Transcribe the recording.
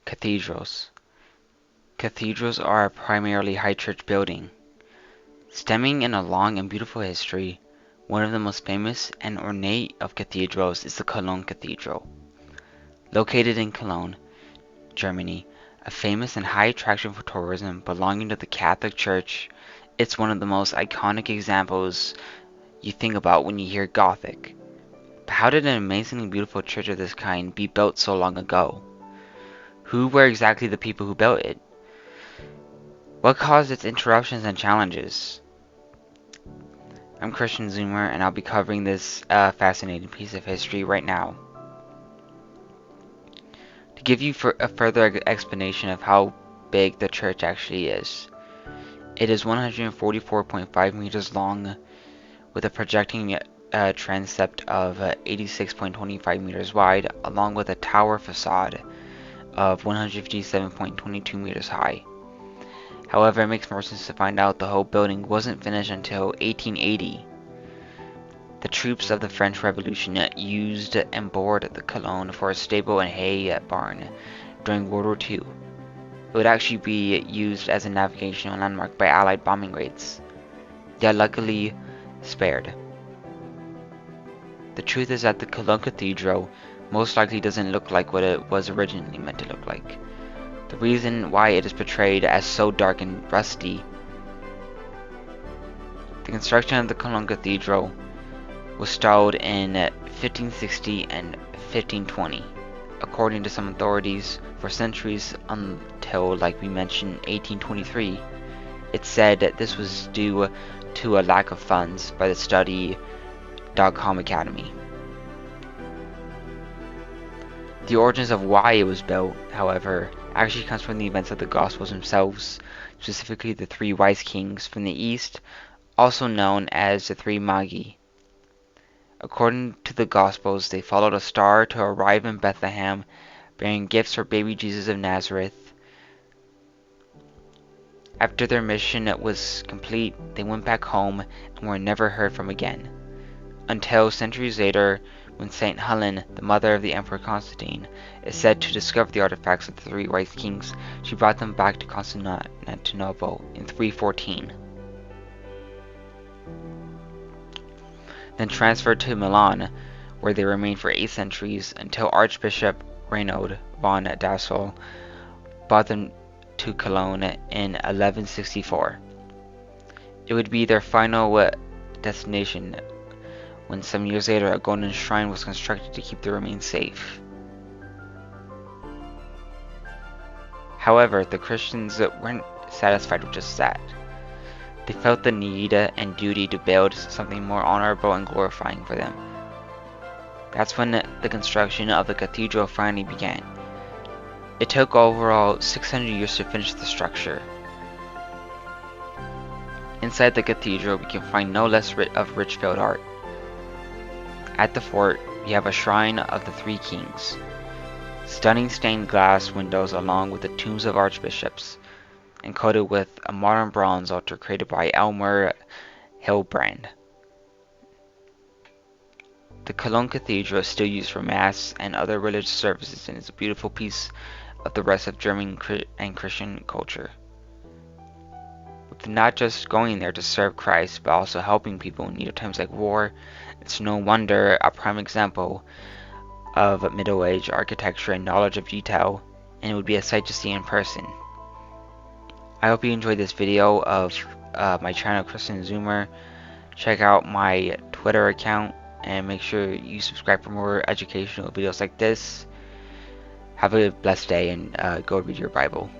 Cathedrals. Cathedrals are a primarily high church building. Stemming in a long and beautiful history, one of the most famous and ornate of cathedrals is the Cologne Cathedral. Located in Cologne, Germany, a famous and high attraction for tourism belonging to the Catholic Church, it's one of the most iconic examples you think about when you hear Gothic. But how did an amazingly beautiful church of this kind be built so long ago? Who were exactly the people who built it? What caused its interruptions and challenges? I'm Christian Zoomer, and I'll be covering this fascinating piece of history right now. To give you a further explanation of how big the church actually is, it is 144.5 meters long with a projecting transept of 86.25 meters wide, along with a tower facade of 157.22 meters high. However, it makes more sense to find out the whole building wasn't finished until 1880. The troops of the French Revolution used and bored the Cologne for a stable and hay barn during World War II. It would actually be used as a navigational landmark by Allied bombing raids, yet luckily spared. The truth is that the Cologne Cathedral most likely doesn't look like what it was originally meant to look like. The reason why it is portrayed as so dark and rusty. The construction of the Cologne Cathedral was stalled in 1560 and 1520, according to some authorities, for centuries until, like we mentioned, 1823. It's said that this was due to a lack of funds by the Study.com Academy. The origins of why it was built, however, actually comes from the events of the Gospels themselves, specifically the three wise kings from the east, also known as the three Magi. According to the Gospels, they followed a star to arrive in Bethlehem, bearing gifts for baby Jesus of Nazareth. After their mission was complete, they went back home and were never heard from again, until centuries later, when Saint Helen, the mother of the Emperor Constantine, is said to discover the artifacts of the three wise kings. She brought them back to Constantinople in 314. Then transferred to Milan, where they remained for 8 centuries until Archbishop Reinhold von Dassel brought them to Cologne in 1164. It would be their final destination when some years later a golden shrine was constructed to keep the remains safe. However, the Christians weren't satisfied with just that. They felt the need and duty to build something more honorable and glorifying for them. That's when the construction of the cathedral finally began. It took overall 600 years to finish the structure. Inside the cathedral, we can find no less of rich field art. At the fort, we have a shrine of the three kings, stunning stained glass windows along with the tombs of archbishops, and coated with a modern bronze altar created by Elmer Hilbrand. The Cologne Cathedral is still used for Mass and other religious services, and is a beautiful piece of the rest of German and Christian culture. With not just going there to serve Christ, but also helping people in need of times like war, it's no wonder a prime example of Middle Age architecture and knowledge of detail, and it would be a sight to see in person. I hope you enjoyed this video of my channel, Christian Zoomer. Check out my Twitter account and make sure you subscribe for more educational videos like this. Have a blessed day and go read your Bible.